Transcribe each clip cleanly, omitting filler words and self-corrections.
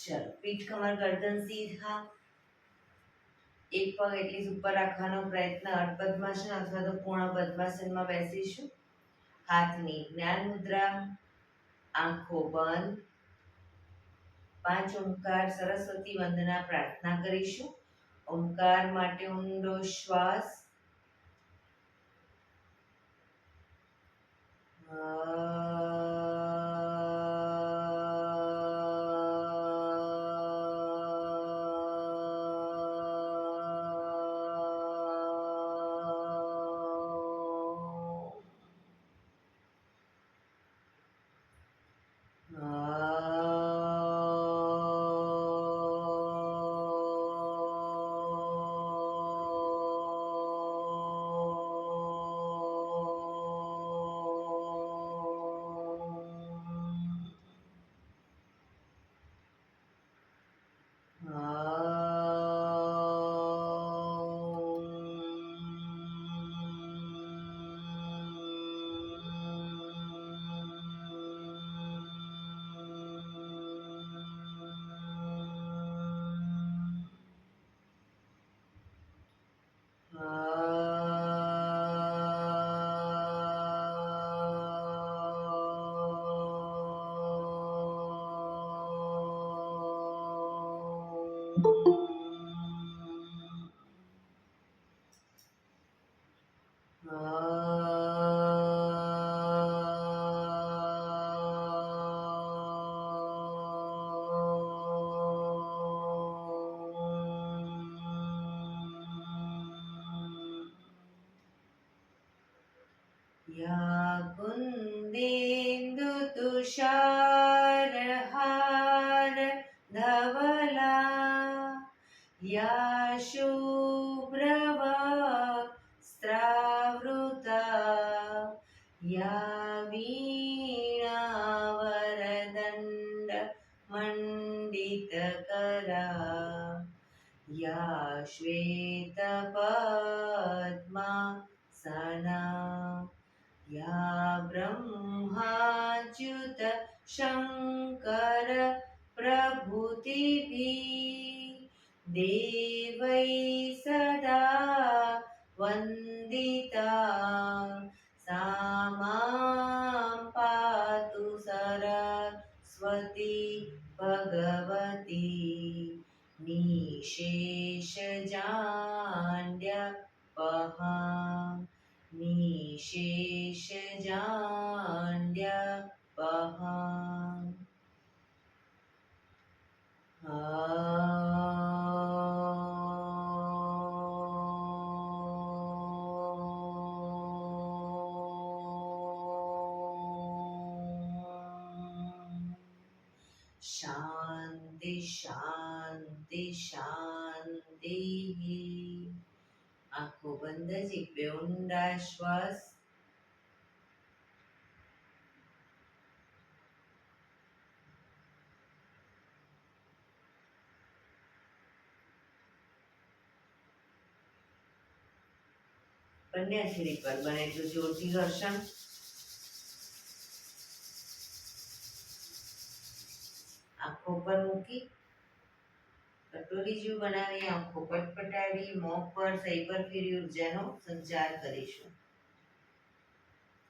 ચલો, પીઠ કમર ગરદન સીધા, એક પગ એટલી જ ઉપર રાખવાનો પ્રયત્ન. અર્ધ પદ્માસન અથવા તો પૂર્ણ પદ્માસનમાં બેસીશું. હાથની જ્ઞાન મુદ્રા, આંખો બંધ. 5 ઓમકાર સરસ્વતી વંદના પ્રાર્થના કરીશું. ઓમકાર માટે ઊંડો શ્વાસ. या कुन्देन्दु तुषारहार धवला, या शुभ्रवस्त्रावृता, या वीणावरदण्ड मण्डितकरा, या श्वेतपद्मासना, या ब्रह्माच्युत शङ्कर प्रभृतिभिः देवैः सदा वन्दिता, सा मां पातु सरस्वती भगवती निशेषजाड्यपहा, निशेषजाड्यपहा. शांति शांति शांति. आंखों बंद, एक पे ऊंडा श्वास. કન્યાશ્રી પર બને એટલું જોરથી ઘર્ષણ. આંખો પર મૂકી કટોરી જેવું બનાવી આંખો પટપટાવી મોં પર સહી પર ફેરી ઉર્જાનો સંચાર કરીશું.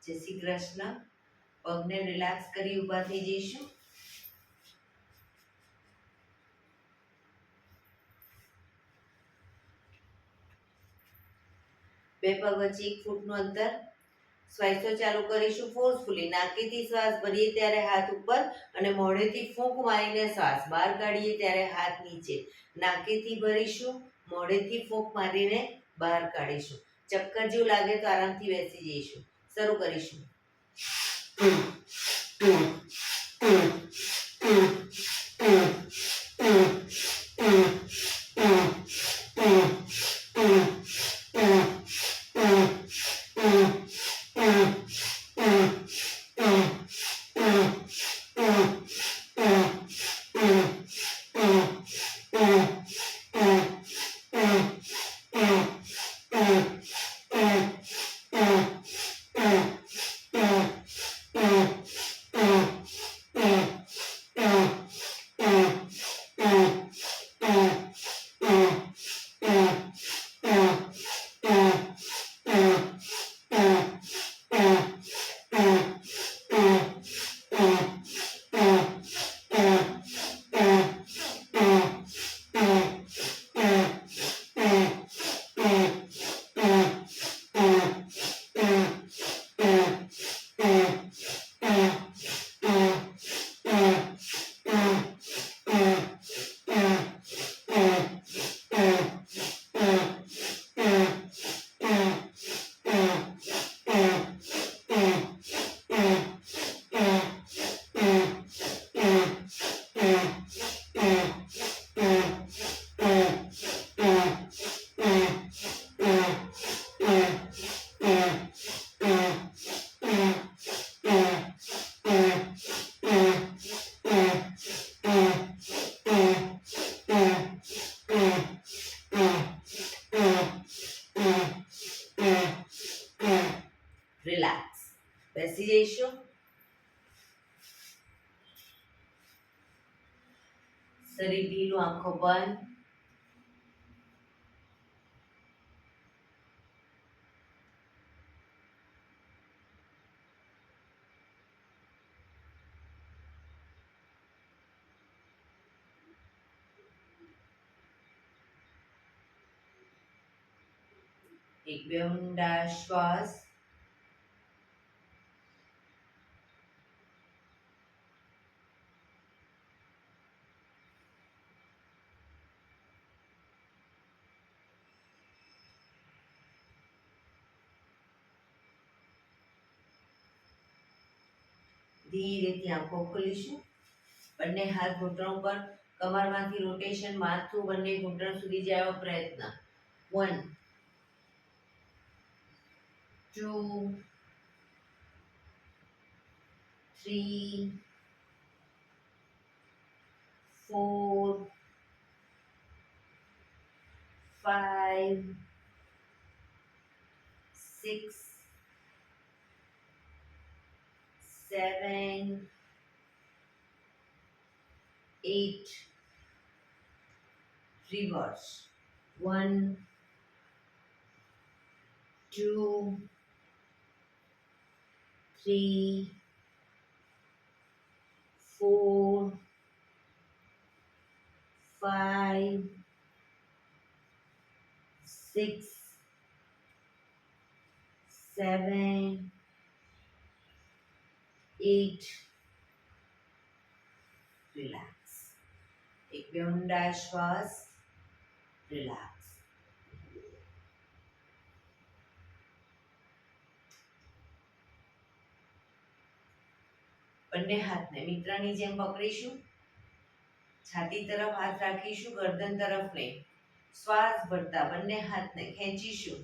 જય શ્રી કૃષ્ણ. પગને રિલેક્સ કરી ઊભા થઈ જઈશું. બે પગ વચ્ચે 1 ફૂટનું અંતર. શ્વાસો ચાલુ કરીશું ફોર્સફુલી. નાકેથી શ્વાસ ભરીએ ત્યારે હાથ ઉપર અને મોઢેથી ફૂંક મારીને શ્વાસ બહાર કાઢીએ ત્યારે હાથ નીચે. નાકેથી ભરીશું, મોઢેથી ફૂંક મારીને બહાર કાઢીશું. ચક્કર જેવું લાગે તો આરામથી બેસી જઈશું. શરૂ કરીશું. રિલેક્સ. બેસી જઈશું. શરીર ઢીલું, આંખો બંધ. એક બે ઊંડા શ્વાસ. ધીરેથી આંખો ખોલીશું. બંને હાથ ઘૂંટણો પર, કમરમાંથી રોટેશન, માથું બંને ઘૂંટણ સુધી જાય એવો પ્રયત્ન. 1 2 3 4 5 6 7 8 reverse. 1 2 3 4 5 6 7 8 રિલેક્સ. એક બે ઊંડા શ્વાસ. રિલેક્સ. બંને હાથને મિત્રની જેમ પકડીશું. છાતી તરફ હાથ રાખીશું, ગરદન તરફ નહીં. શ્વાસ ભરતા બંને હાથને ખેંચીશું.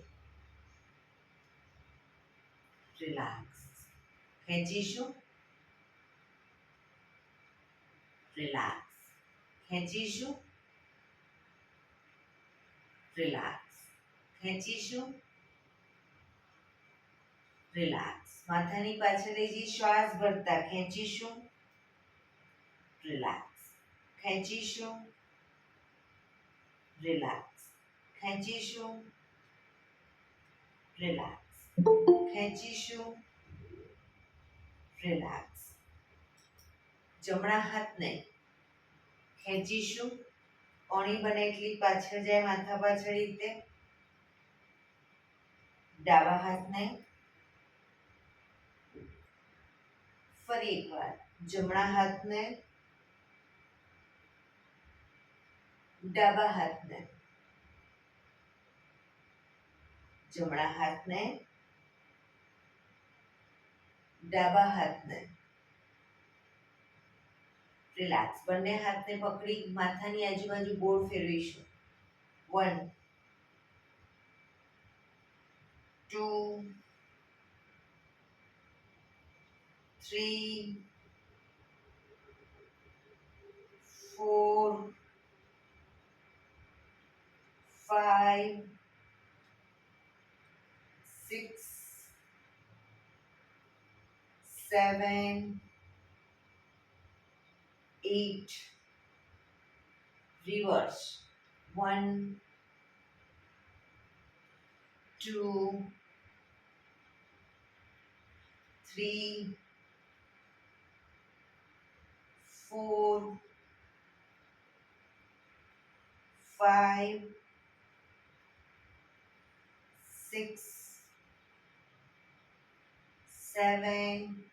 રિલેક્સ. ખેંચીશું. રિલેક્સ. ખેંચીશું. રિલેક્સ. ખેંચીશું. રિલેક્સ. માથાની પાછળ લઈ જઈ શ્વાસ ભરતા ખેંચીશું. રિલેક્સ. ખેંચીશું. રિલેક્સ. ખેંચીશું. રિલેક્સ. ખેંચીશું. રિલેક્સ. જમણા હાથને ખેંચીશું. કોણી બને એટલી પાછળ જાય, માથા પાછળ રીતે. ડાબા હાથને ફરી એકવાર જમણા હાથને, ડાબા હાથને, જમણા હાથને, ડાબા હાથને. રિલેક્સ. બંને હાથને પકડી માથાની આજુબાજુ ગોળ ફેરવીશું. 1 2 3 4 5 6 7 8 reverse. 1 2 3 4 5 6 7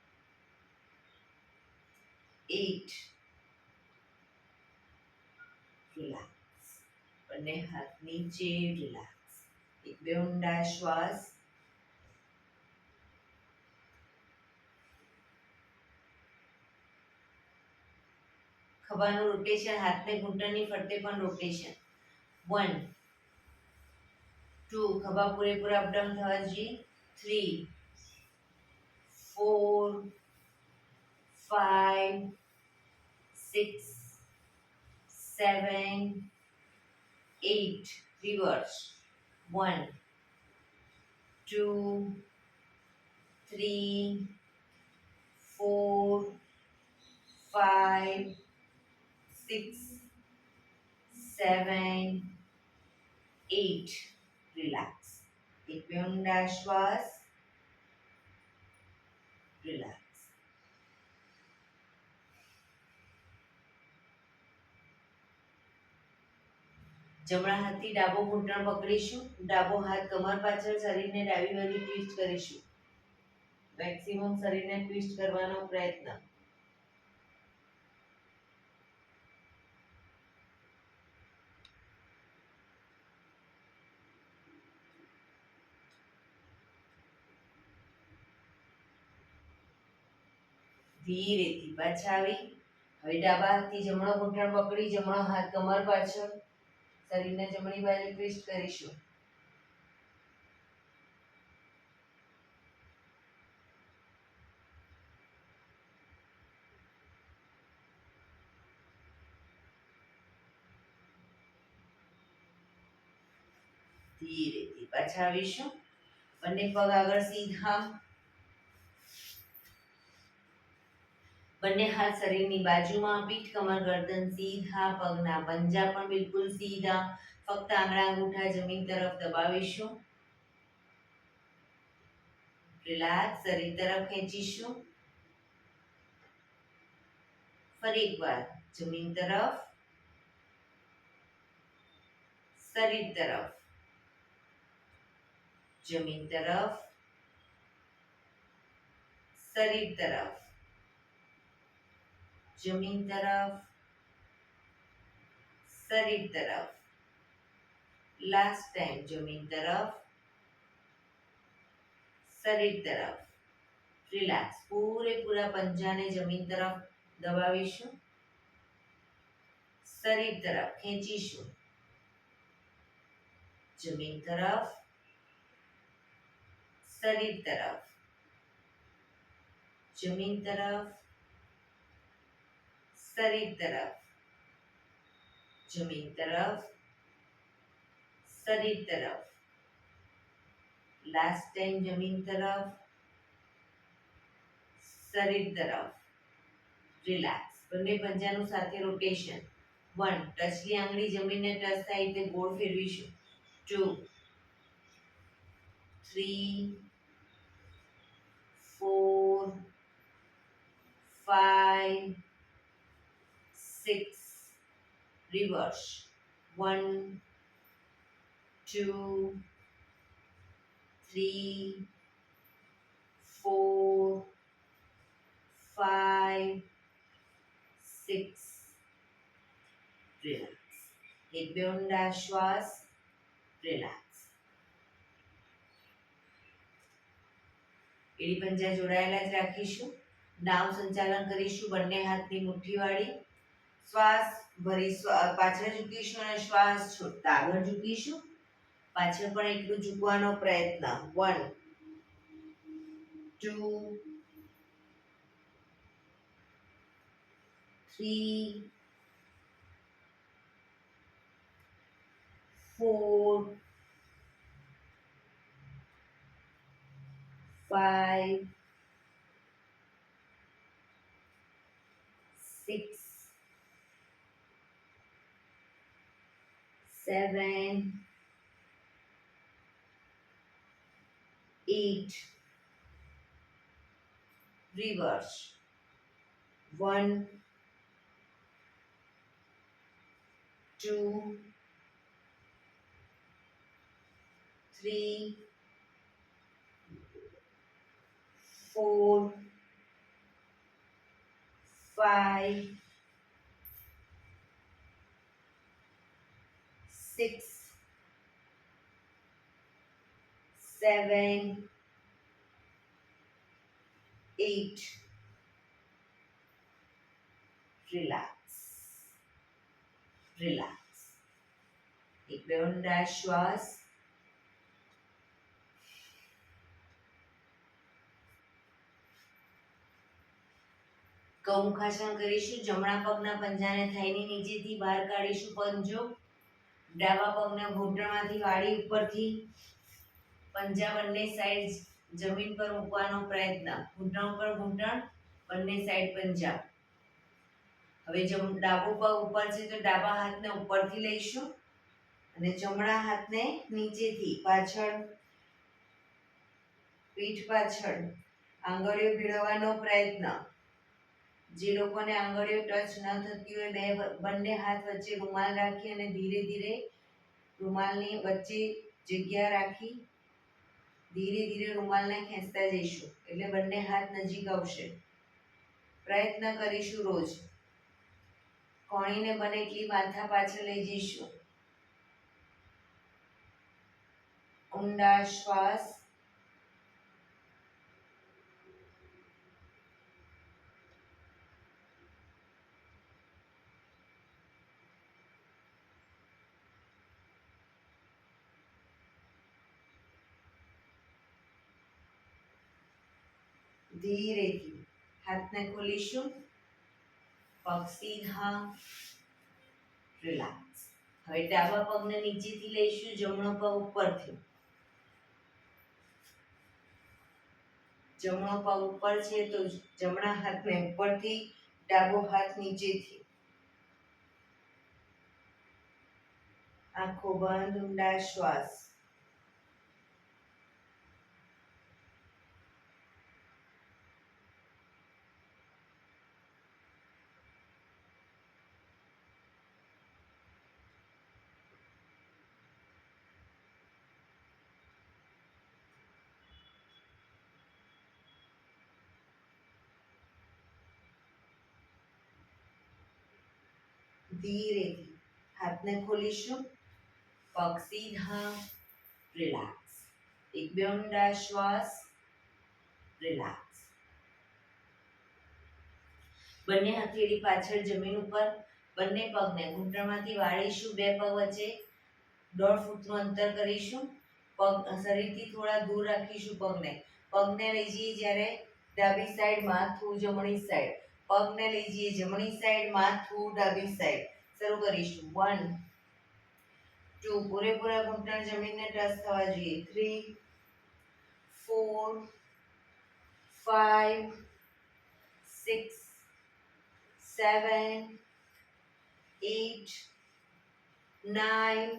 8 રિલેક્સ. બંને હાથ નીચે. રિલેક્સ. એક બે ઊંડા શ્વાસ. ખભાનું રોટેશન, હાથને ઘૂંટણની ફરતે પણ રોટેશન. 1 2 ખભા પૂરેપૂરા અપડાઉન થવા જોઈએ. 3 4 5 6 7 8 reverse. 1 2 3 4 5 6 7 8 રિલેક્સ એક બે ઊંડા શ્વાસ રિલેક્સ જમણા હાથથી ડાબો ઘૂંટણ પકડીશું ડાબો હાથ કમર પાછળ શરીરને ડાબી બાજુ ટ્વિસ્ટ કરીશું મેક્સિમમ શરીરને ટ્વિસ્ટ કરવાનો પ્રયત્ન ધીરેથી પાછા આવી હવે ડાબા હાથથી જમણો ઘૂંટણ પકડી જમણો હાથ કમર પાછળ શરીરને જમણી બાજુ ટ્વિસ્ટ કરીશું ધીરેથી પાછા આવીશું બંને પગ આગળ સીધા બંને હાથ શરીરની બાજુમાં પીઠ કમર ગરદન સીધા પગના પંજા પણ બિલકુલ સીધા ફક્ત આંગળા અંગૂઠા જમીન તરફ દબાવીશું રિલેક્સ શરીર તરફ ખેંચીશું ફરી એકવાર જમીન તરફ શરીર તરફ જમીન તરફ શરીર તરફ જમીન તરફ શરીર તરફ લાસ્ટ ટાઈમ જમીન તરફ શરીર તરફ રિલેક્સ પૂરેપૂરા પંજાને જમીન તરફ દબાવીશું શરીર તરફ ખેંચીશું જમીન તરફ શરીર તરફ જમીન તરફ શરીર તરફ જમીન તરફ શરીર તરફ લાસ્ટ ટાઈમ જમીન તરફ શરીર તરફ રિલેક્સ બંને પંજાનું સાથે રોટેશન 1 ટચલી આંગળી જમીનને ટચ થાય એટલે ગોળ ફેરવીશું 2 3 4 5 6 reverse 1 2 3 4 5 6 રિલેક્સ એક બે ઊંડા શ્વાસ રિલેક્સ એડી પંજા જોડાયેલા જ રાખીશું નામ સંચાલન કરીશું બંને હાથની મુઠ્ઠી વાળી શ્વાસ ભરી પાછળ ઝૂકીશું અને શ્વાસ છોડતા આગળ ઝૂકીશું પાછળ પણ એટલું ઝૂકવાનો પ્રયત્ન 1 2 3 4 5 6 7 8 reverse 1 2 3 4 5 6 7 8 relax relax એક બે ઊંડા શ્વાસ કૌમુખાસન કરીશું જમણા પગના પંજાને થાઈની નીચેથી બહાર કાઢીશું પંજો ડાબા પગના ઘૂંટણમાંથી વાળી ઉપરથી પંજા બંને સાઈડ જમીન પર મૂકવાનો પ્રયત્ન, ઘૂંટણ ઉપર ઘૂંટણ, બંને સાઈડ પંજા. હવે ડાબો પગ ઉપર છે તો ડાબા હાથને ઉપરથી લઈશું અને જમણા હાથને નીચેથી પાછળ, પીઠ પાછળ આંગળીઓ ભેળવવાનો પ્રયત્ન. જે લોકોને આંગળીઓ ટચ ન થતી હોય બંને હાથ વચ્ચે રૂમાલ રાખી અને ધીરે ધીરે રૂમાલની વચ્ચે જગ્યા રાખી ધીરે ધીરે રૂમાલને ખેંચતા જઈશું એટલે બંને હાથ નજીક આવશે. પ્રયત્ન કરીશું રોજ. કોણીને બને એટલી માથા પાછળ લઈ જઈશું. ઊંડા શ્વાસ. ધીરેથી હાથને ખોલીશું. પગ સીધા, રિલેક્સ. હવે ડાબા પગને નીચેથી લઈશું, જમણો પગ ઉપરથી. જમણો પગ ઉપર છે તો જમણા હાથને ઉપરથી, ડાબો હાથ નીચેથી. આંખો બંધ, ઊંડા શ્વાસ. ધીરેથી હાથને ખોલીશું. પગ સીધા, રિલેક્સ. એક બે ઊંડા શ્વાસ, રિલેક્સ. બંને હથેળી પાછળ જમીન ઉપર, બંને પગને ઘૂંટણમાંથી વાળીશું. બે પગ વચ્ચે 1.5 ફૂટનું અંતર કરીશું. પગ શરીરથી થોડા દૂર રાખીશું. પગને લઈ જઈએ જ્યારે ડાબી સાઈડ, માથું જમણી સાઈડ. પગને લઈ જઈએ જમણી સાઈડ, માથું ડાબી સાઈડ. શરૂ કરીશું. 1 2 પૂરેપૂરા ઘૂંટણ જમીનને ટચ થવા જોઈએ. 3 4 5 6 7 8 9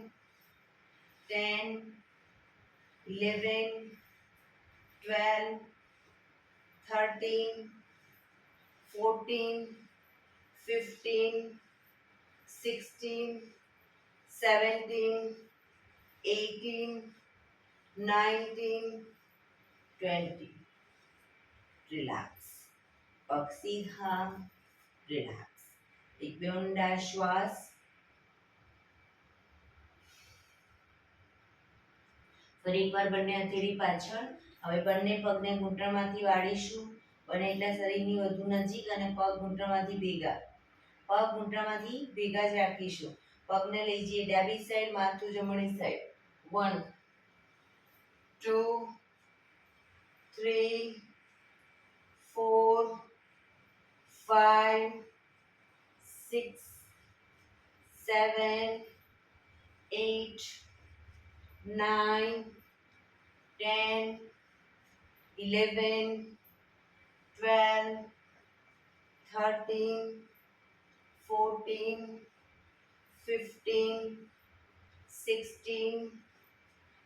10 11 12 13 14 15 16 17 18 19 20. રિલેક્સ. પગ સીધા, રિલેક્સ. એક બે ઊંડા શ્વાસ. ફરી એકવાર બંને હથેળી પાછળ. હવે બંને પગને ઘૂંટણમાંથી વાળીશું. બને એટલા શરીરની વધુ નજીક અને પગ ઘૂંટણમાંથી ભેગા. પગ ઘૂંટણમાંથી ભેગા જ રાખીશું. પગને લઈ જઈએ ડાબી સાઈડ, માથું જમણી સાઈડ. 1 2 3 4 5 6 7 8 9 10 11 12 13 14 15 16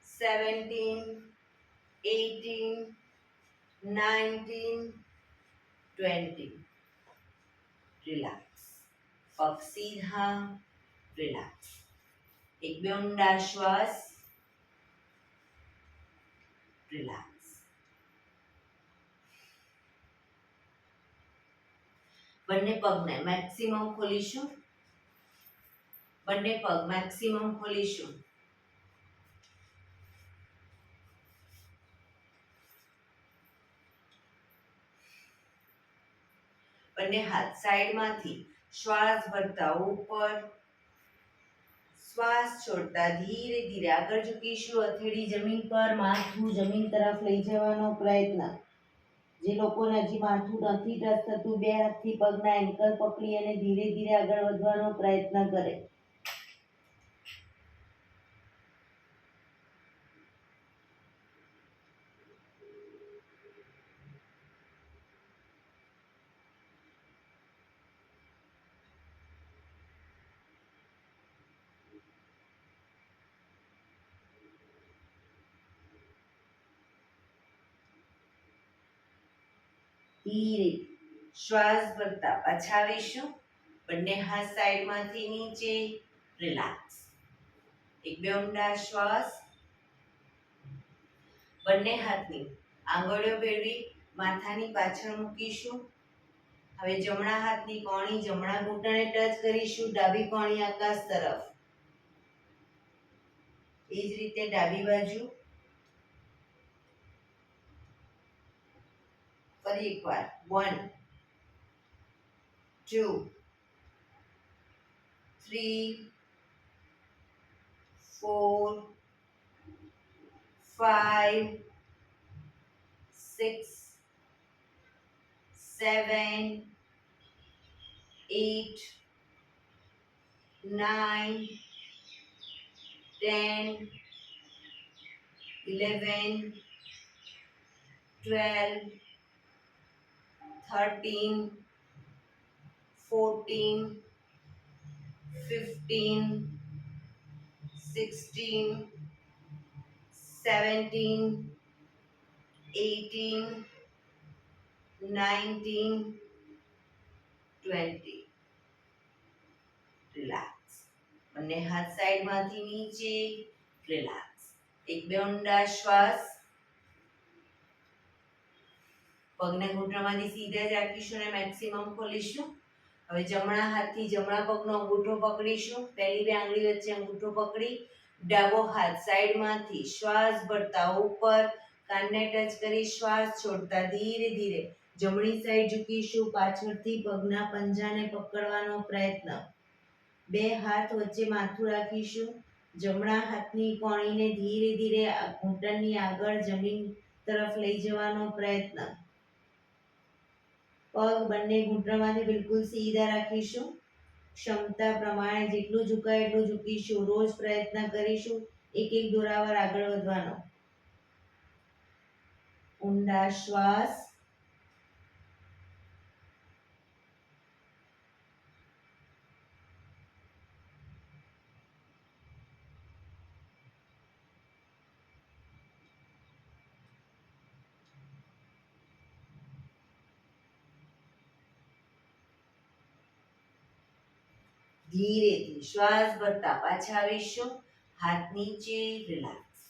17 18 19 20. રિલેક્સ. પગ સીધા, રિલેક્સ. એક બે ઊંડા શ્વાસ, રિલેક્સ. બંને પગને મેક્સિમમ ખોલીશું. બંને પગ મેક્સિમમ ખોલીશું. બંને હાથ સાઈડમાંથી શ્વાસ ભરતા ઉપર, શ્વાસ છોડતા ધીરે ધીરે આગળ ઝૂકીશું. હથેળી જમીન પર, માથું જમીન તરફ લઈ જવાનો પ્રયત્ન. જે લોકોને હજી માથું નથી ટચ થતું, બે હાથથી પગના એન્કલ પકડી અને ધીરે ધીરે આગળ વધવાનો પ્રયત્ન કરે. ધીરે શ્વાસ ભરતા પાછા આવીશું. બંને હાથ સાઈડમાંથી નીચે. રિલેક્સ. એક બે ઊંડા શ્વાસ. બંને હાથની આંગળીઓ ભેળવી માથાની પાછળ મૂકીશું. હવે જમણા હાથની કોણી જમણા ઘૂંટણે ટચ કરીશું. ડાબી કોણી આકાશ તરફ. એ જ રીતે ડાબી બાજુ. ફરી એકવાર 1 2 3 4 5 6 7 8 9 10 11 12 13 14 15 16 17 18 19 20. રિલેક્સ. બંને હાથ સાઈડમાંથી નીચે. રિલેક્સ. એક બે ઊંડા શ્વાસ. પગને ઘૂંટણમાંથી સીધા જ રાખીશું અને મેક્સિમમ ખોલીશું. હવે જમણા હાથથી જમણા પગનો અંગૂઠો પકડીશું. પહેલી બે આંગળી વચ્ચે અંગૂઠો પકડી ડાબો હાથ સાઈડમાંથી શ્વાસ ભરતા ઉપર કાનને ટચ કરી શ્વાસ છોડતા ધીરે ધીરે જમણી સાઈડ ઝૂકીશું. પાછળથી પગના પંજાને પકડવાનો પ્રયત્ન. બે હાથ વચ્ચે માથું રાખીશું. જમણા હાથની કોણીને ધીરે ધીરે ઘૂંટણની આગળ જમીન તરફ લઈ જવાનો પ્રયત્ન. પગ બંને ઘૂંટણમાંથી બિલકુલ સીધા રાખીશું. ક્ષમતા પ્રમાણે જેટલું ઝુકાય એટલું ઝૂકીશું. રોજ પ્રયત્ન કરીશું એક એક દોરાવાર આગળ વધવાનો. ઊંડા શ્વાસ. ધીરેથી શ્વાસ ભરતા પાછા આવીશું. હાથ નીચે. રિલેક્સ.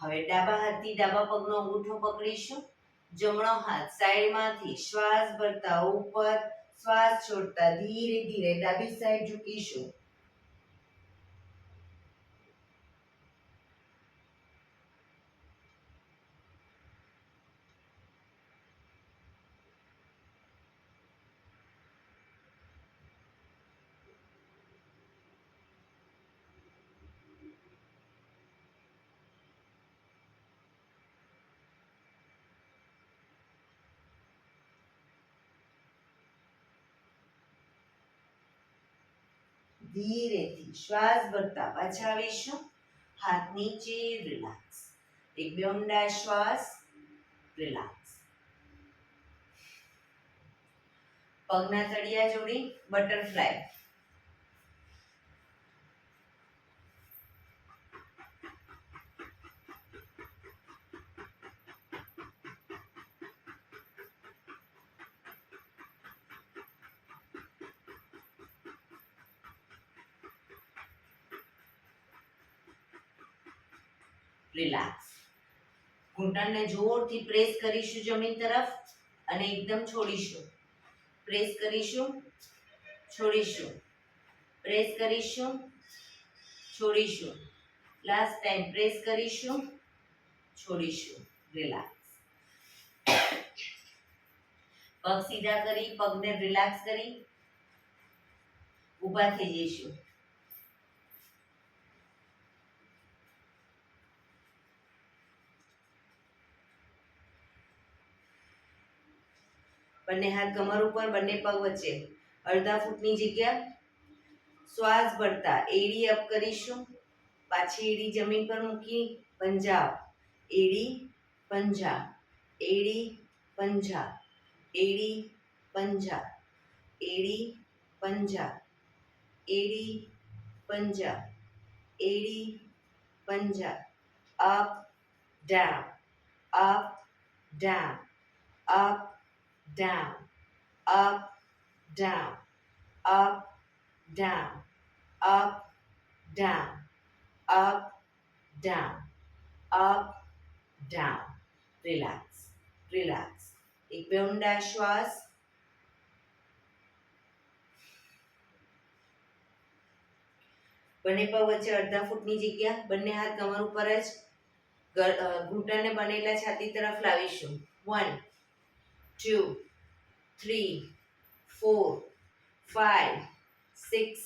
હવે ડાબા હાથથી ડાબા પગનો અંગૂઠો પકડીશું. જમણો હાથ સાઈડમાંથી શ્વાસ ભરતા ઉપર શ્વાસ છોડતા ધીરે ધીરે ડાબી સાઈડ ઝૂકીશું. ધીરેથી શ્વાસ ભરતા પાછા આવીશું. હાથ નીચે. રિલેક્સ. એક બે ઊંડા શ્વાસ. રિલેક્સ. પગના તળિયા જોડી બટરફ્લાય. રિલેક્સ. ઘૂંટણને જોરથી પ્રેસ કરીશું જમીન તરફ અને એકદમ છોડીશું. પ્રેસ કરીશું, છોડીશું. પ્રેસ કરીશું, છોડીશું. લાસ્ટ ટાઈમ પ્રેસ કરીશું, છોડીશું. રિલેક્સ. પગ સીધા કરી પગને રિલેક્સ કરી ઊભા થઈ જઈશું. બંને હાથ કમર ઉપર, બંને પગ વચ્ચે અડધા ફૂટની જગ્યા. શ્વાસ ભરતા એડી અપ કરીશું. પાછી એડી જમીન પર મૂકી પંજા. એડી પંજા, એડી પંજા, એડી પંજા, એડી પંજા, એડી પંજા, એડી પંજા. અપ ડાઉન, અપ ડાઉન, અપ down, up, down, up, down, up, down, up, down, up, down. Relax, relax. एक पे ઊંડા શ્વાસ. બંને પગ વચ્ચે અડધા ફૂટની જગ્યા, બંને હાથ કમર ઉપર જ, ઘૂંટણને બનેલા છાતી તરફ લાવીશું. 1 2 3 4 5 6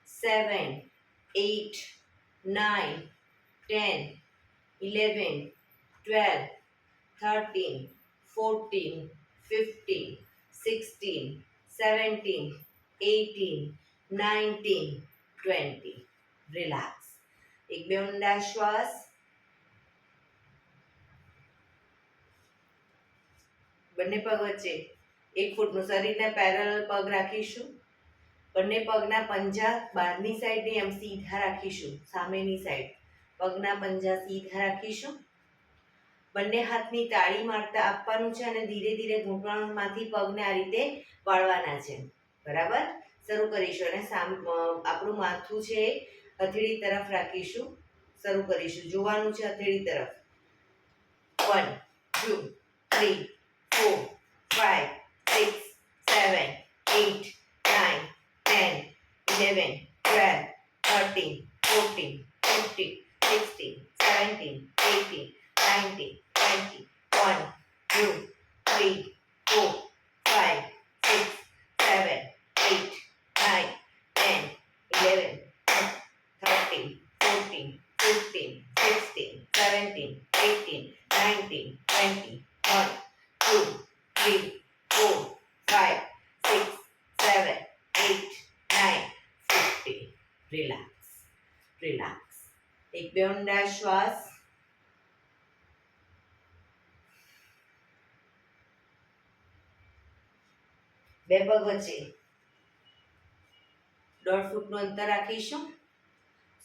7 8 9 10 11 12 13 14 15 16 17 18 19 20. રિલેક્સ. એક બે ઊંડા શ્વાસ. બંને પગ વચ્ચે 1 ફૂટનું શરીરને પેરેલલ પગ રાખીશું. બંને પગના પંજા બહારની સાઈડની એમ સીધા રાખીશું. સામેની સાઈડ પગના પંજા સીધા રાખીશું. બંને હાથની તાળી મારતા આપવાનું છે અને ધીરે ધીરે ઘૂંટણમાંથી પગને આ રીતે વાળવાના છે. બરાબર. શરૂ કરીશું અને આપણું માથું છે હથેળી તરફ રાખીશું. શરૂ કરીશું. જોવાનું છે હથેળી તરફ. 1 2 3 4 5 6 7 8 9 10 11 12 13 14 15 16 17 18 19 20 1 2 3 4 5 6 7 8 9 10 11 13 14 15 16 17 18 19 20 1 2 3 4 5 6 7 8 9 50. Relax, relax. એક બે ઊંડા શ્વાસ. બે પગ વચ્ચે 1.5 ફૂટનું અંતર રાખીશું.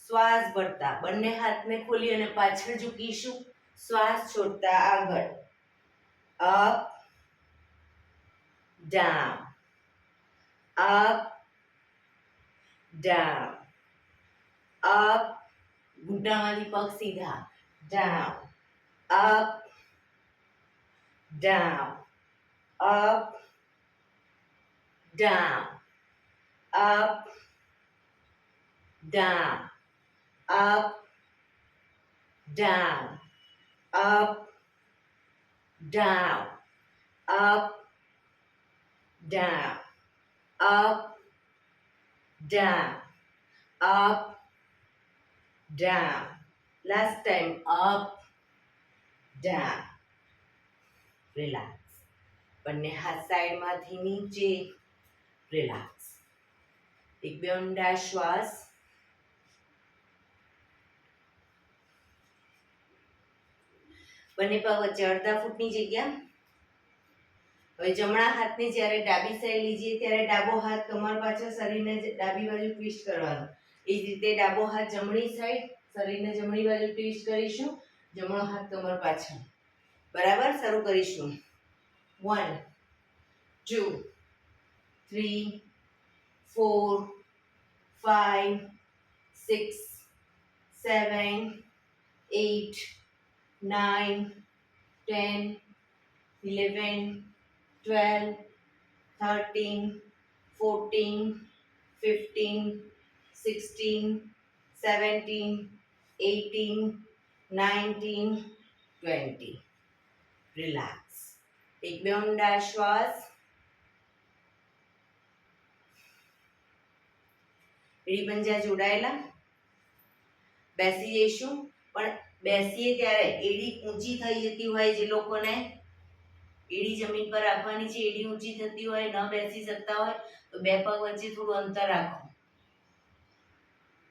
શ્વાસ ભરતા બંને હાથને ખોલી અને પાછળ ઝૂકીશું. શ્વાસ છોડતા આગળ. Up down, up down, up. ઘૂંટણમાંથી પગ સીધા. Down, up down, up down, up down, up, down, up, down, up, down, up, down, up, down. Last time, up, down. Relax. બંને હાથ સાઈડમાંથી નીચે. રિલેક્સ. એક બે ઊંડા શ્વાસ. બંને પગ વચ્ચે અડધા ફૂટની જગ્યા. હવે જમણા હાથને જ્યારે ડાબી સાઈડ લીજીએ ત્યારે ડાબો હાથ કમર પાછળ, શરીરને ડાબી બાજુ ટ્વિસ્ટ કરવાનો. એ જ રીતે ડાબો હાથ જમણી સાઈડ, શરીરને જમણી બાજુ ટ્વિસ્ટ કરીશું. જમણો હાથ કમર પાછળ. બરાબર. શરૂ કરીશું. 1 2 3 4 5 6 7 8 9 10 11 12 13 14 15 16 17 18 19 20. રિલેક્સ. એક બે ઊંડા શ્વાસ. એડી પંજા જોડાયેલા. બેસી જઈશું. પણ બેસીએ ત્યારે એડી ઊંચી થઈ જતી હોય, જે લોકોને એડી જમીન પર રાખવાની છે, એડી ઊંચી થતી હોય, ન બેસી શકતા હોય, તો બે પગ વચ્ચે થોડું અંતર રાખો.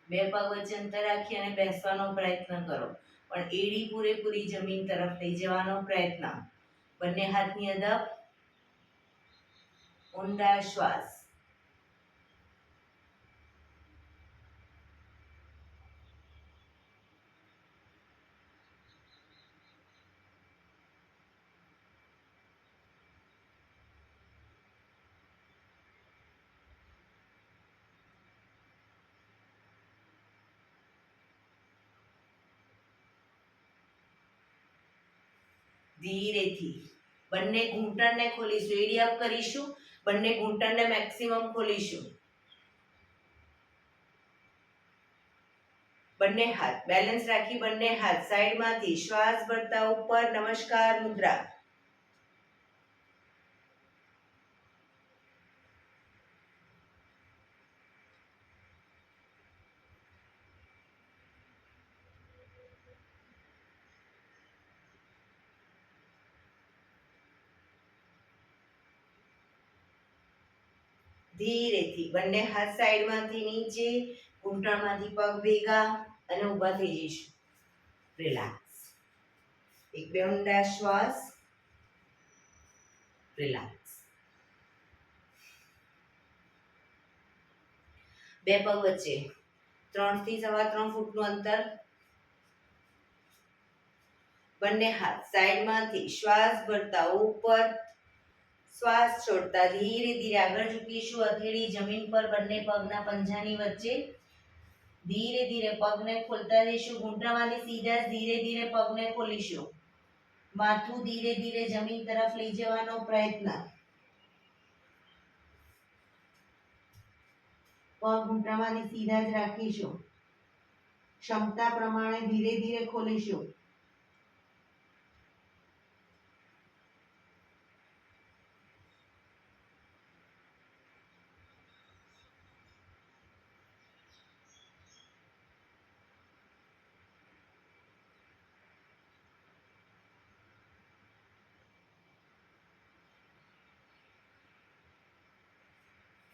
બે પગ વચ્ચે અંતર રાખી અને બેસવાનો પ્રયત્ન કરો. પણ એડી પૂરેપૂરી જમીન તરફ લઈ જવાનો પ્રયત્ન. બંને હાથની અદબ. ઊંડા શ્વાસ. ધીરેથી બંને ઘૂંટણને ખોલીશું, એડી અપ કરીશું, બંને ઘૂંટણને મેક્સિમમ ખોલીશું. બંને હાથ બેલેન્સ રાખી, બંને હાથ સાઈડમાંથી શ્વાસ ભરતા ઉપર, નમસ્કાર મુદ્રા. ધીરેથી બંને હાથ સાઈડમાંથી નીચે, ઘૂંટણમાંથી પગ ભેગા અને ઊભા થઈ જઈશું. રિલેક્સ. એક બે ઊંડા શ્વાસ. રિલેક્સ. બે પગ વચ્ચે 3 થી 3.25 ફૂટનું અંતર. બંને હાથ સાઈડમાંથી શ્વાસ ભરતા ઉપર, શ્વાસ છોડતા ધીરે ધીરે આગળ ઝૂકીશું. હથેળી જમીન પર, બંને પગના પંજાની વચ્ચે. ધીરે ધીરે પગને ખોલતા જઈશું. ઘૂંટણમાંથી સીધા ધીરે ધીરે પગને ખોલીશું. માથું ધીરે ધીરે જમીન તરફ લઈ જવાનો પ્રયત્ન. પગ ઘૂંટણમાંથી સીધા જ રાખીશું. ક્ષમતા પ્રમાણે ધીરે ધીરે ખોલીશું.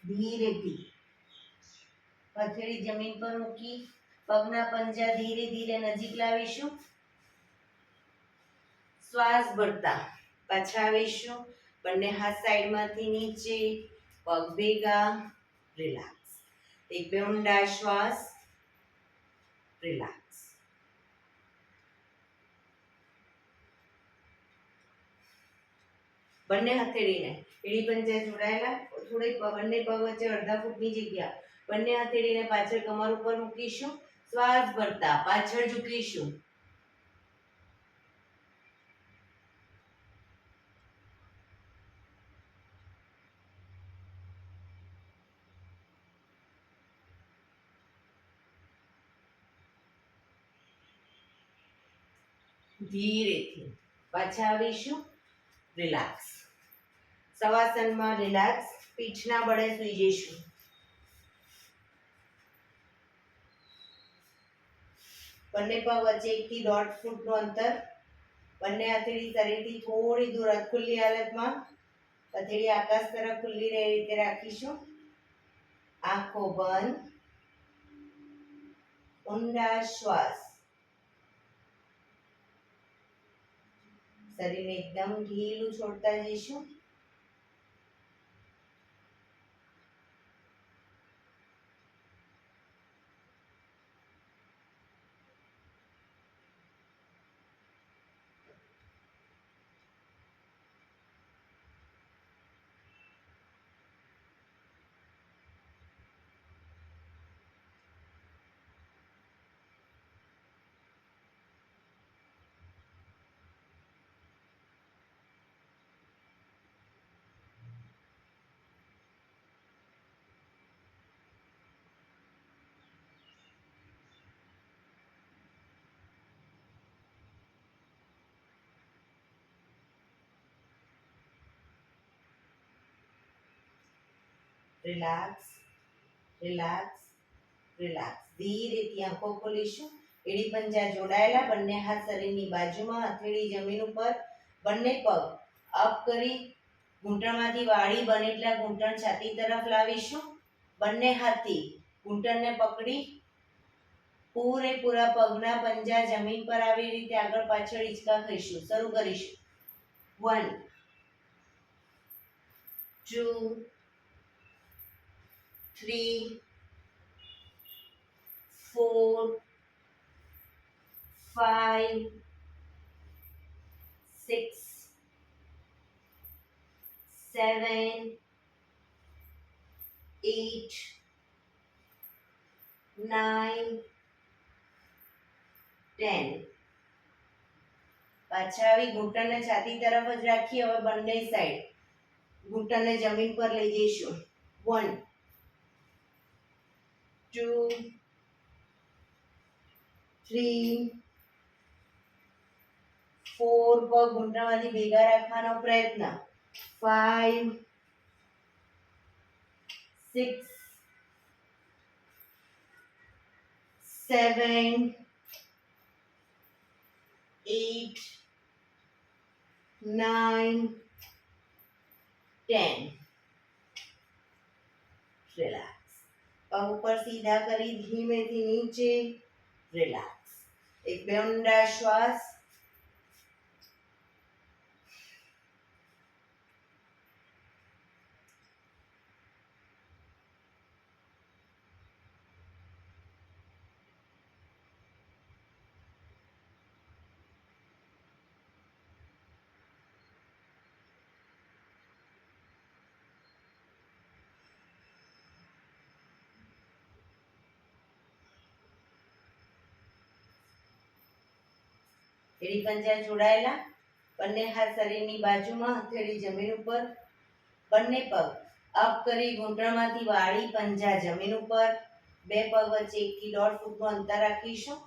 ધીરેથી હથેળી જમીન પર મૂકી, પગના પંજા ધીરે ધીરે નજીક લાવીશું. શ્વાસ ભરતા પાછા આવીશું. બંને હાથ સાઈડમાંથી નીચે, પગ ભેગા. રિલેક્સ. એક બે ઊંડા શ્વાસ. રિલેક્સ. બંને હથેળીને એડી પંજા જોડાયેલા, થોડી બંને પગ વચ્ચે અડધા ફૂટની જગ્યા. બંને હથેળીને પાછળ કમર ઉપર મૂકીશું. શ્વાસ ભરતા પાછળ ઝૂકીશું. ધીરેથી પાછા આવીશું. રિલેક્સ. શવાસનમાં રિલેક્સ. પીઠના બળે સૂઈ જઈશું. બંને પગ વચ્ચે 1 થી 1.5 ફૂટનું અંતર. બંને હથેળી શરીરથી થોડી દૂર ખુલ્લી હાલતમાં, હથેળી આકાશ તરફ ખુલ્લી રહે રીતે રાખીશું. આંખો બંધ. ઊંડા શ્વાસ. શરીરને એકદમ ઢીલું છોડતા જઈશું. રિલેક્સ. રિલેક્સ. રિલેક્સ. ધીરેથી આંખો ખોલીશું. એડી પંજા જોડાયેલા, બંને હાથ શરીરની બાજુમાં, હથેળી જમીન ઉપર. બંને પગ અપ કરી ઘૂંટણમાંથી વાળી બને એટલા ઘૂંટણ છાતી તરફ લાવીશું. બંને હાથથી ઘૂંટણને પકડી પૂરેપૂરા પગના પંજા જમીન પર આવી રીતે આગળ પાછળ હિંચકા ખાઈશું. શરૂ કરીશું. 1 2 3 4 5 6 7 8 9 10. પાછા આવી ઘૂંટણને છાતી તરફ જ રાખી હવે બંને સાઈડ ઘૂંટણને જમીન પર લઈ જઈશું 1 2 3 4 પગ ઘૂંટણમાંથી ભેગા રાખવાનો પ્રયત્ન 5 6 7 8 9 10 રિલેક્સ પગ ઉપર સીધા કરી ધીમેથી નીચે રિલેક્સ એક બે ઊંડા શ્વાસ એડી પંજા જોડાયેલા બંને હાથ શરીરની બાજુમાં હથેળી જમીન ઉપર બંને પગ અપ કરી ઘૂંટણમાંથી વાળી પંજા જમીન ઉપર બે પગ વચ્ચે 1 થી 1.5 ફૂટનું અંતર રાખીશું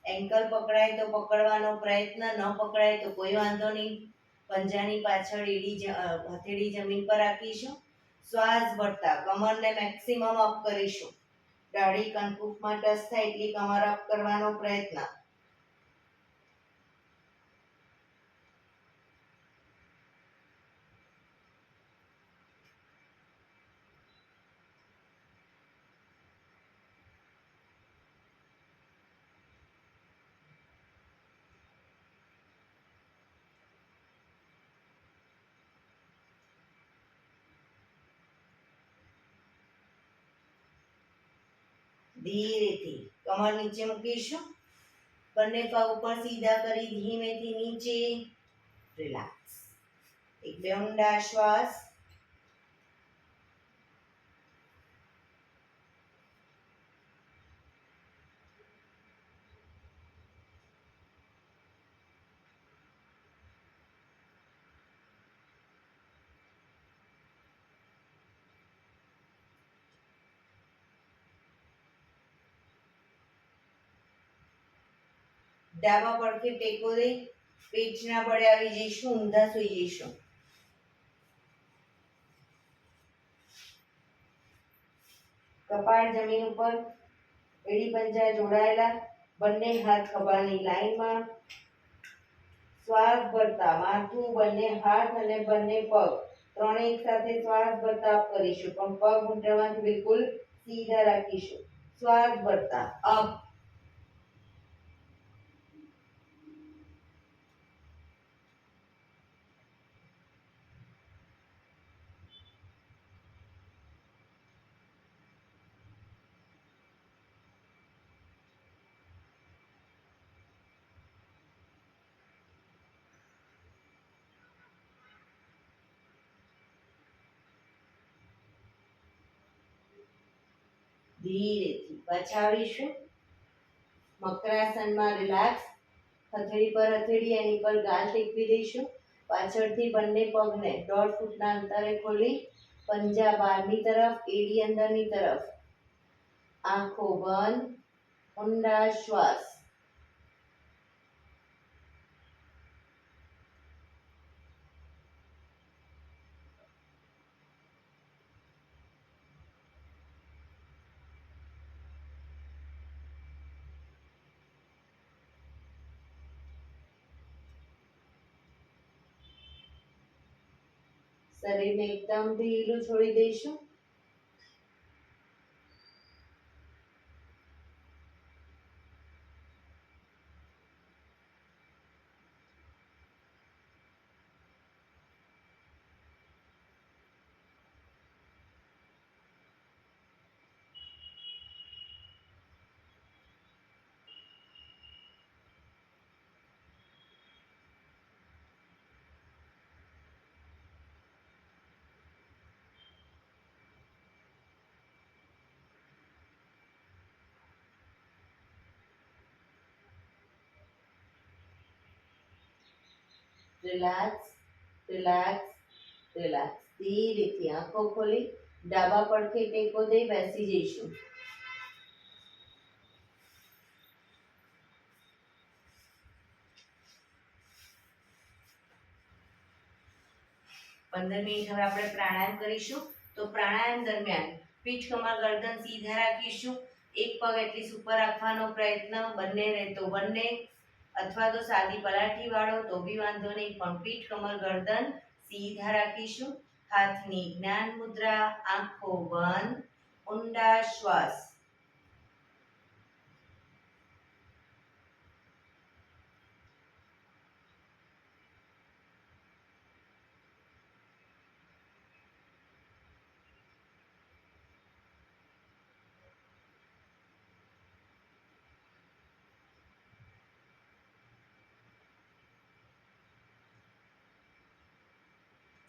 એન્કલ પકડાય તો પકડવાનો પ્રયત્ન ન પકડાય તો કોઈ વાંધો નહીં પંજાની પાછળ હથેળી જમીન પર રાખીશું શ્વાસ ભરતા કમરને મેક્સિમમ અપ કરીશું દાઢી કનકુફમાં ટચ થાય એટલી કમર અપ કરવાનો પ્રયત્ન ધીરેથી કમર નીચે મૂકીશું બંને પગ ઉપર સીધા કરી ધીમેથી નીચે રિલેક્સ એક બે ઊંડા શ્વાસ ડાબા પડખે ટેકો દઈ પેટના બળે આવી જઈશું ઊંધા સૂઈ જઈશું કપાળ જમીન ઉપર એડી પંજા જોડાયેલા બંને હાથ ખભાની લાઈનમાં શ્વાસ ભરતા માથું બંને હાથ અને બંને પગ ત્રણે એક સાથે શ્વાસ ભરતા અપ કરીશું પણ પગ ઘૂંટણમાંથી બિલકુલ સીધા રાખીશું શ્વાસ ભરતા અપ ધીરેથી પાછા આવીશું મકરાસનમાં રિલેક્સ હથેળી પર હથેળી એની પર ગાલ ટેકવી દઈશું પાછળથી બંને પગને 1.5 ફૂટના અંતરે ખોલી પંજા બહારની તરફ એડી અંદરની તરફ આંખો બંધ ઊંડા શ્વાસ શરીરને એકદમ ઢીલું છોડી દઈશું રિલેક્સ, રિલેક્સ, રિલેક્સ. ધીરેથી આંખો ખોલી ડાબા પડખે ટેકો દઈ બેસી જઈશું. પંદર મિનિટ હવે આપણે પ્રાણાયામ કરીશું. તો પ્રાણાયામ દરમિયાન પીઠ કમર ગરદન સીધા રાખીશું. એક પગ એટલી ઉપર રાખવાનો પ્રયત્ન, બંને રહે તો બંને, અથવા તો સાદી પલાઠી વાળો તો બી વાંધો નહીં, પણ પીઠ કમર ગરદન સીધા રાખીશું. હાથની જ્ઞાન મુદ્રા, આંખો બંધ, ઊંડા શ્વાસ.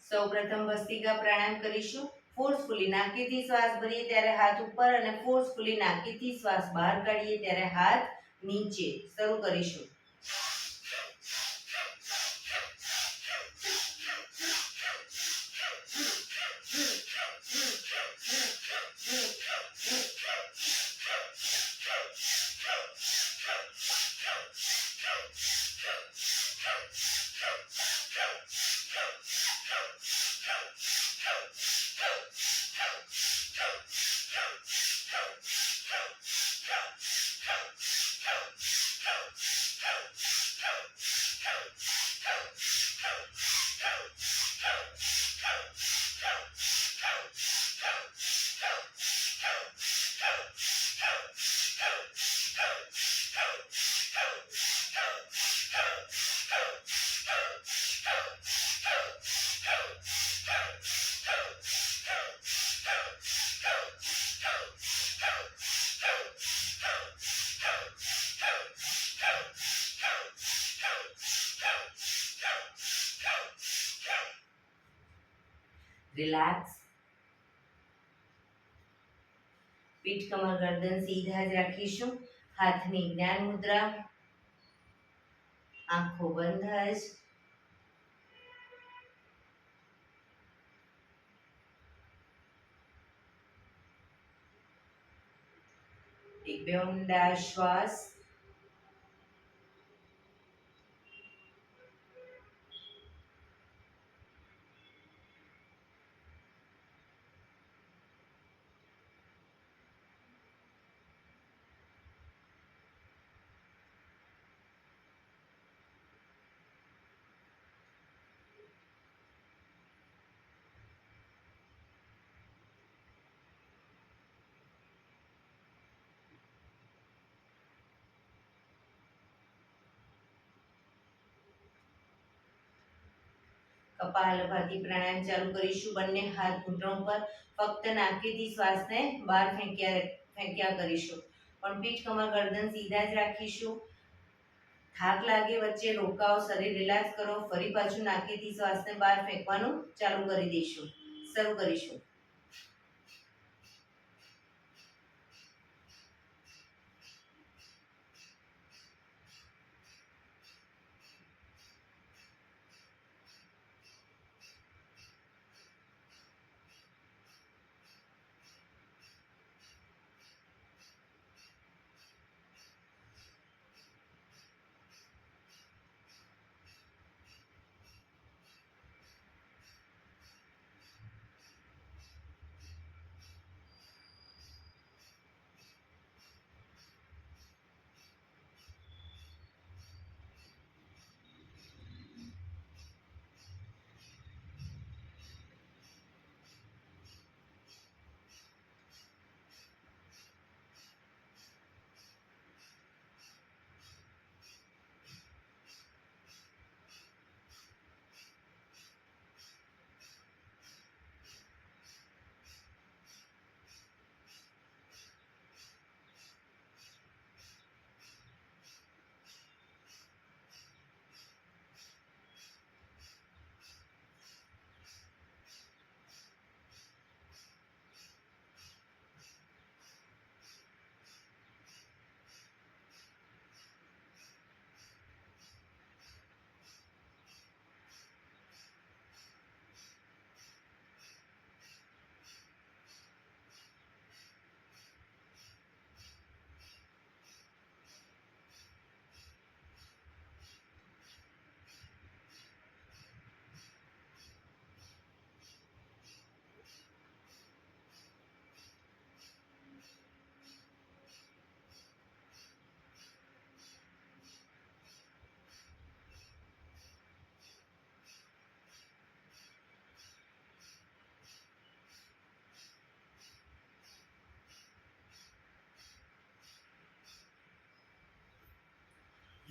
સૌપ્રથમ ભસ્ત્રિકા પ્રાણાયામ કરીશું. ફોર્સફુલી નાકેથી શ્વાસ ભરીએ ત્યારે હાથ ઉપર અને ફોર્સફુલી નાકેથી શ્વાસ બહાર કાઢીએ ત્યારે હાથ નીચે. શરૂ કરીશું. રિલેક્સ. પીઠ કમર ગરદન સીધા જ રાખીશું. હાથની જ્ઞાન મુદ્રા, આંખો બંધ જ. એક બે ઊંડા શ્વાસ. કપાલભાતિ પ્રાણાયામ ચાલુ કરીશું. બંને હાથ ઘૂંટણ પર, ફક્ત નાકેથી શ્વાસને બહાર ફેંક્યા કરીશું. પણ પીઠ કમર ગરદન સીધા જ રાખીશું. થાક લાગે વચ્ચે રોકાઓ, શરીર રિલેક્સ કરો, ફરી પાછું નાકેથી શ્વાસને બહાર ફેંકવાનું ચાલુ કરી દઈશું. શરૂ કરીશું.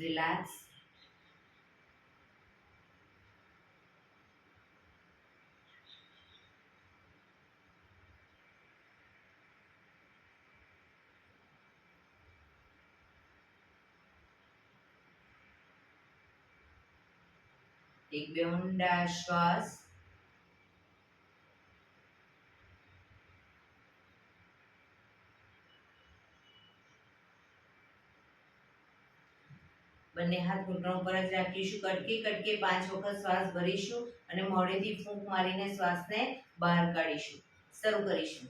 રિલેક્સ. એક બે ઊંડા શ્વાસ. બંને હાથ ઘૂંટણ પર જ રાખીશું. કટકે કટકે 5 વખત શ્વાસ ભરીશું અને મોઢેથી ફૂંક મારીને શ્વાસને બહાર કાઢીશું. શરૂ કરીશું.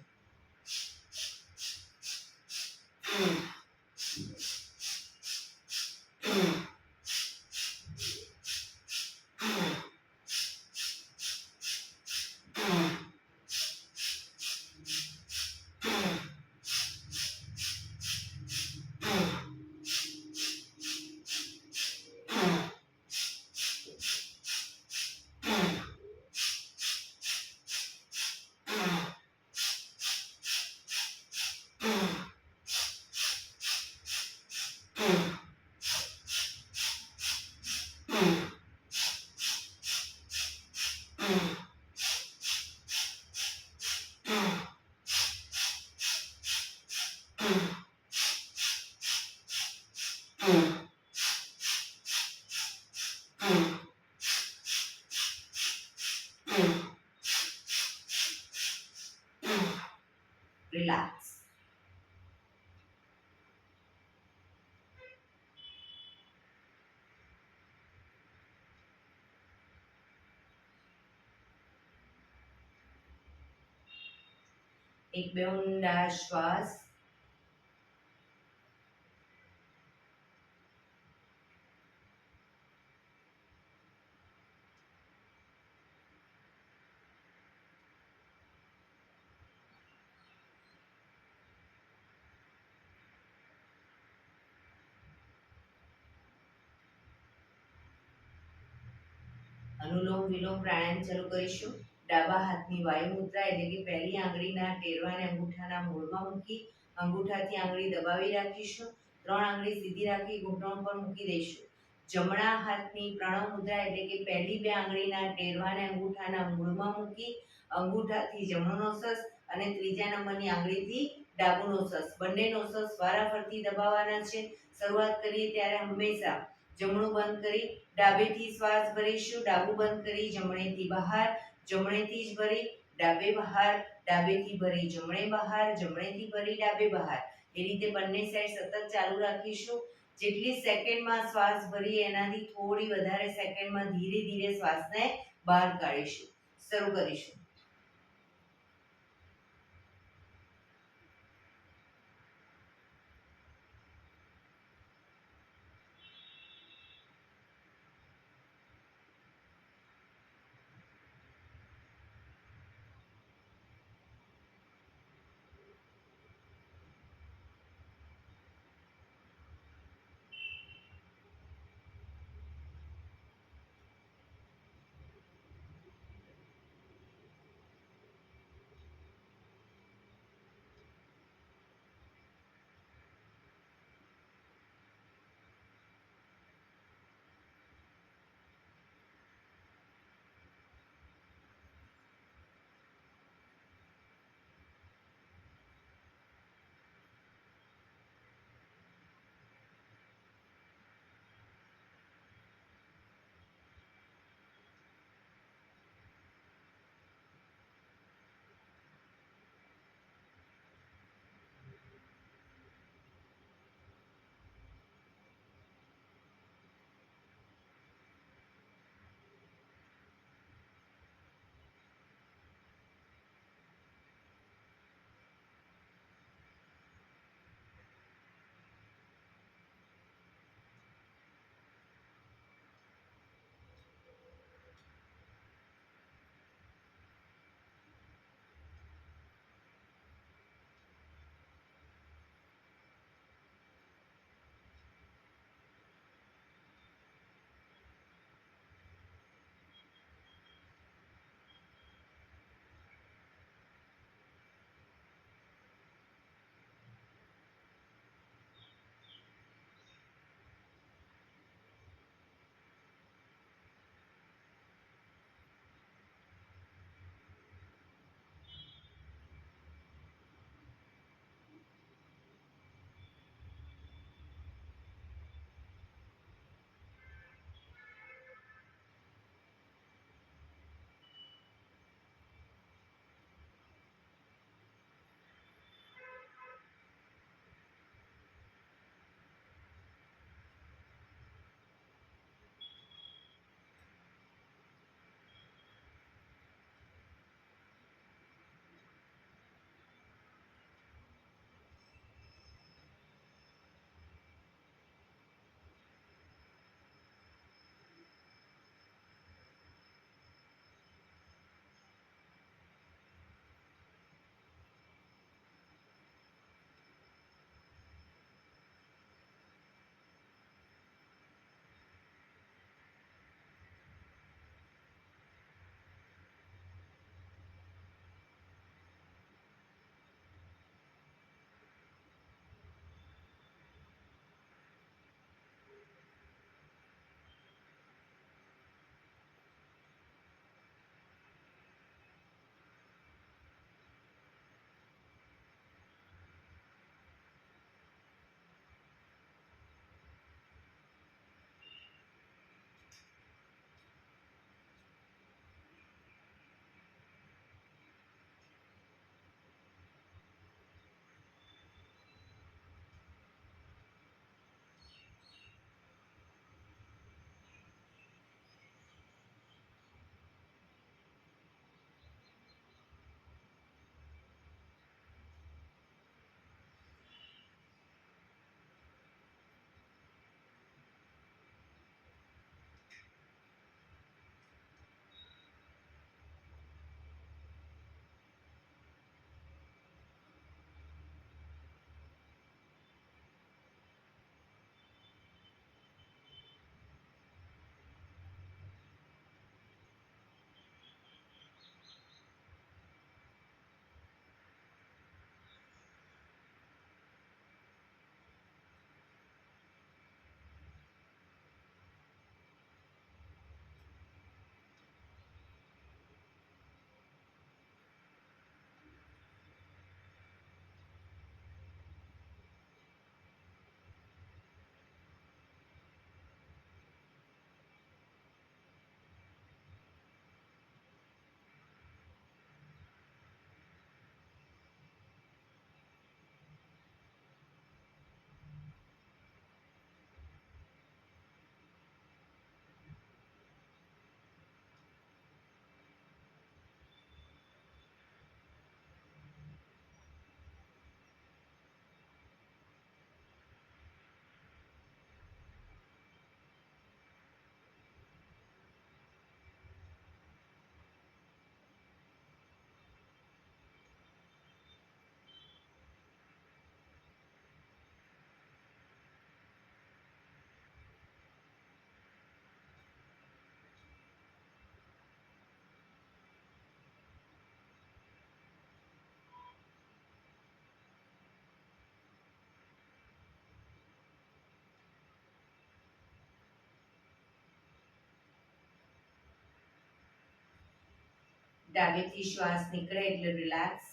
રિલેક્સ. એક બે ઊંડા શ્વાસ. અનુલોમ વિલોમ પ્રાણાયામ શરૂ કરીશું. ડાબા હાથની વાયુ મુદ્રા એટલે કે પહેલી આંગળીના ટેરવાને અંગૂઠાના મૂળમાં મૂકી અંગૂઠાથી આંગળી દબાવી રાખીશું. 3 આંગળી સીધી રાખી ઘૂંટણ પર મૂકી દઈશું. જમણા હાથની પ્રણવ મુદ્રા એટલે કે પહેલી 2 આંગળીના ટેરવાને અંગૂઠાના મૂળમાં મૂકી અંગૂઠાથી જમણો નોસસ અને ત્રીજા નંબરની આંગળીથી ડાબુ નોસસ બંને નોસસ વારાફરતી દબાવવાના છે. શરૂઆત કરીએ ત્યારે હંમેશા જમણું બંધ કરી ડાબેથી શ્વાસ ભરીશું. ડાબું બંધ કરી જમણેથી બહાર, જમણેથી જ ભરી ડાબે બહાર, ડાબેથી ભરી જમણે બહાર, જમણેથી ભરી ડાબે બહાર. એ રીતે બંને સાઈડ સતત ચાલુ રાખીશું. જેટલી સેકન્ડમાં શ્વાસ ભરી એનાથી થોડી વધારે સેકન્ડમાં ધીરે ધીરે શ્વાસને બહાર કાઢીશું. શરૂ કરીશું. ડાબેથી શ્વાસ નીકળે એટલે રિલેક્સ.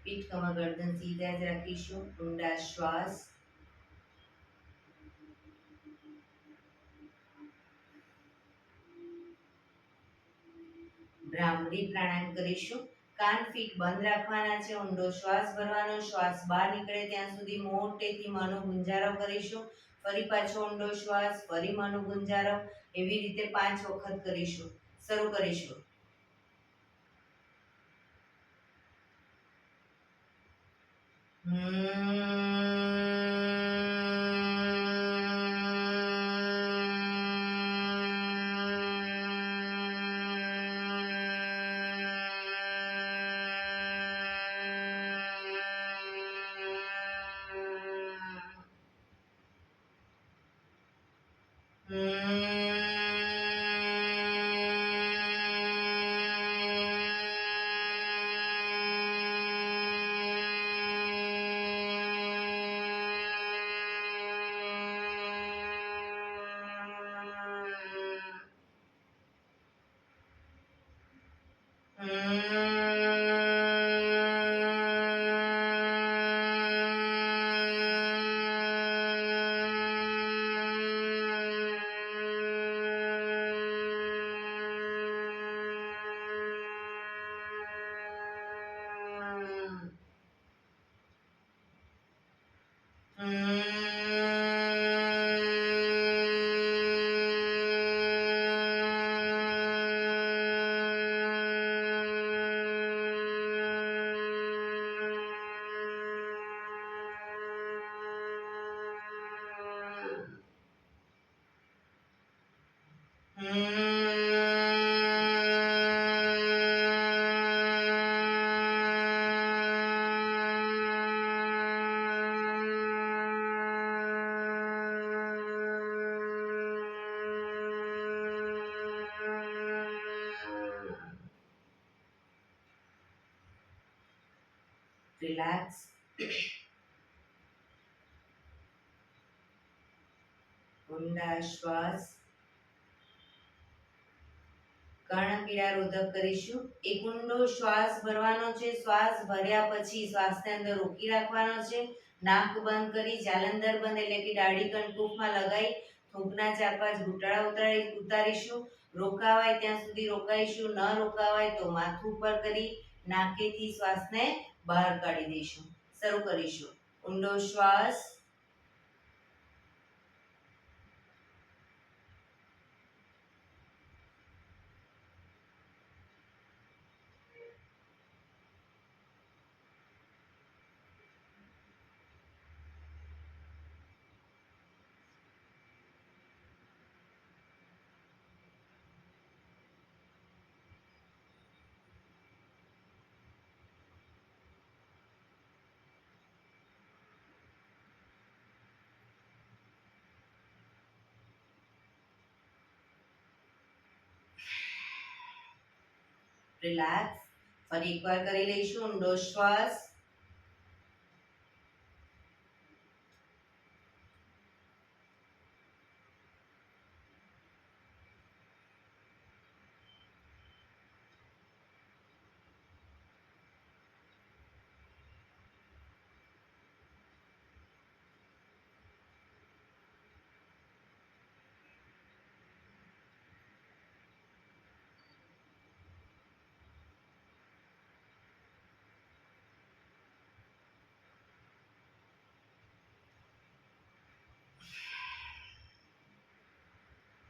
પીઠ કમર ગરદન સીધા જ રાખીશું. ઊંડા શ્વાસ. ભ્રામરી પ્રાણાયામ કરીશું. કાન ફીટ બંધ રાખવાના છે. ઊંડો શ્વાસ ભરવાનો. શ્વાસ બહાર નીકળે ત્યાં સુધી મોટેથી મોંનો ગુંજારો કરીશું. ફરી પાછો ઊંડો શ્વાસ, ફરી મોંનો ગુંજારો. એવી રીતે 5 વખત કરીશું. શરૂ કરીશું. રિલેક્સ. ઊંડા શ્વાસ. કર્ણપીડા રોધક કરીશું. એક ઊંડો શ્વાસ ભરવાનો છે. શ્વાસ ભર્યા પછી શ્વાસને અંદર રોકી રાખવાનો છે. નાક બંધ કરી જાલંધર બંધ એટલે કે દાઢી કંઠૂફમાં લગાઈ થૂંકના 4-5 ઘૂંટડા ઉતારીશું. રોકાવાય ત્યાં સુધી રોકાઈશું. ન રોકાવાય તો માથું ઉપર કરી નાકેથી શ્વાસને બહાર કાઢી દઈશું. શરૂ કરીશું. ઊંડો શ્વાસ. રિલેક્સ. ફરી એકવાર કરી લઈશું. ઊંડો શ્વાસ.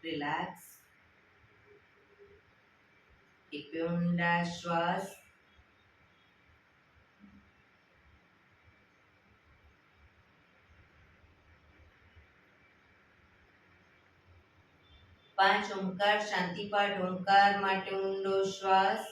રિલેક્સ. એક ઊંડા શ્વાસ. પાંચ ઓમકાર શાંતિપાઠ. ઓમકાર માટે ઊંડો શ્વાસ.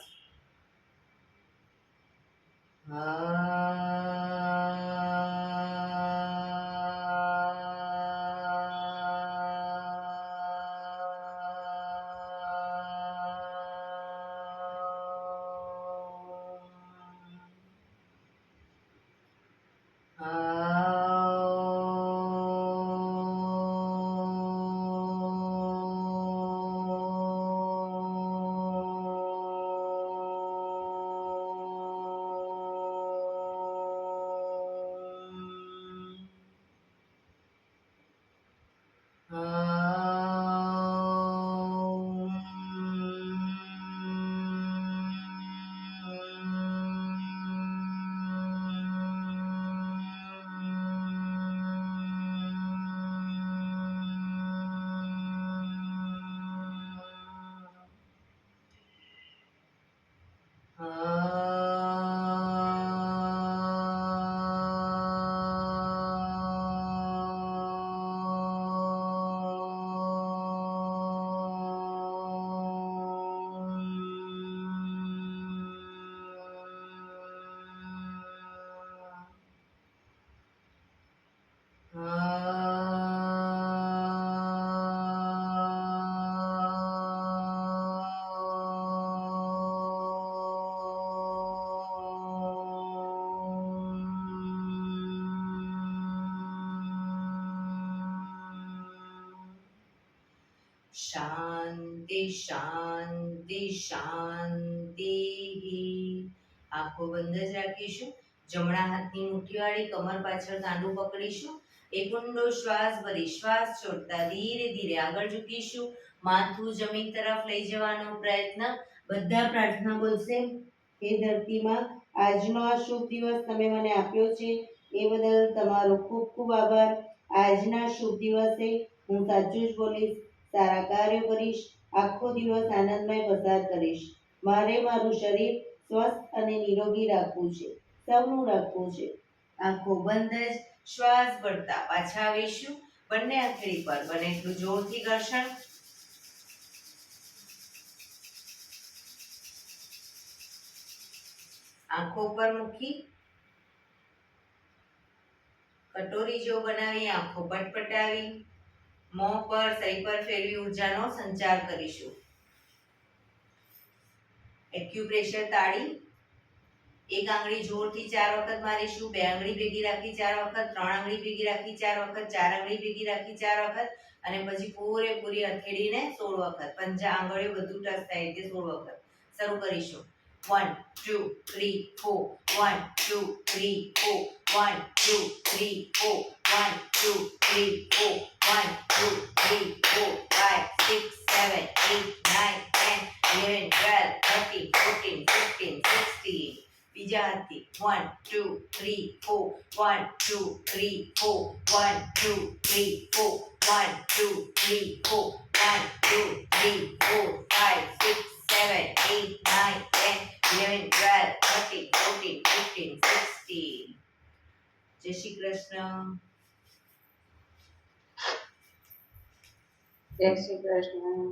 શાંતિ શાંતિ શાંતિ. આંખો બંધ જ રાખીશું. જમણા હાથની મુઠ્ઠી વાળી કમર પાછળ કાંડું પકડીશું. એક ઊંડો શ્વાસ ભરી શ્વાસ છોડતા ધીરે ધીરે આગળ ઝૂકીશું. માથું જમીન તરફ લઈ જવાનો પ્રયત્ન. બધા પ્રાર્થના બોલશે. હે ધરતીમાં, આજનો આ શુભ દિવસ તમે મને આપ્યો છે એ બદલ તમારો ખૂબ ખૂબ આભાર. આજના શુભ દિવસે હું સાચું જ બોલીશ, સારા કાર્યો કરીશ, આખો દિવસ આનંદમય પસાર કરીશ. મારે મારું શરીર સ્વસ્થ અને નિરોગી રાખવું છે, સૌનું રાખવું છે. આંખો બંધ જ શ્વાસ ભરતા પાછા આવીશું. બંને હથેળી પર બને એટલું જોરથી ઘર્ષણ. આંખો પર મૂકી કટોરી જેવો બનાવી આંખો પટપટાવી મોં પર સહી પર ફેરવી ઊર્જાનો સંચાર કરીશું. એક્યુપ્રેશર તાળી. એક આંગળી જોરથી 4 વખત મારીશું. બે આંગળી ભેગી રાખી 4 વખત, 3 આંગળી ભેગી રાખી 4 વખત, 4 આંગળી ભેગી રાખી 4 વખત અને પછી પૂરેપૂરી હથેળીને 16 વખત. પંજા આંગળીઓ બધું ટચ થાય તે 16 વખત. શરૂ કરીશું. 1 2 3 4 1 2 3 4 1 2 3 4 1 2 3 4 1 2 3 4 5 6 7 8 9 10 11 12 13 14 15 16. બીજા હાથથી 1 2 3 4 1 2 3 4 1 2 3 4 1 2 3 4 1 2 3 4 5 6 7 8 9 10 11 12 13 14 15 16. જય શ્રી કૃષ્ણ. જય શ્રી કૃષ્ણ.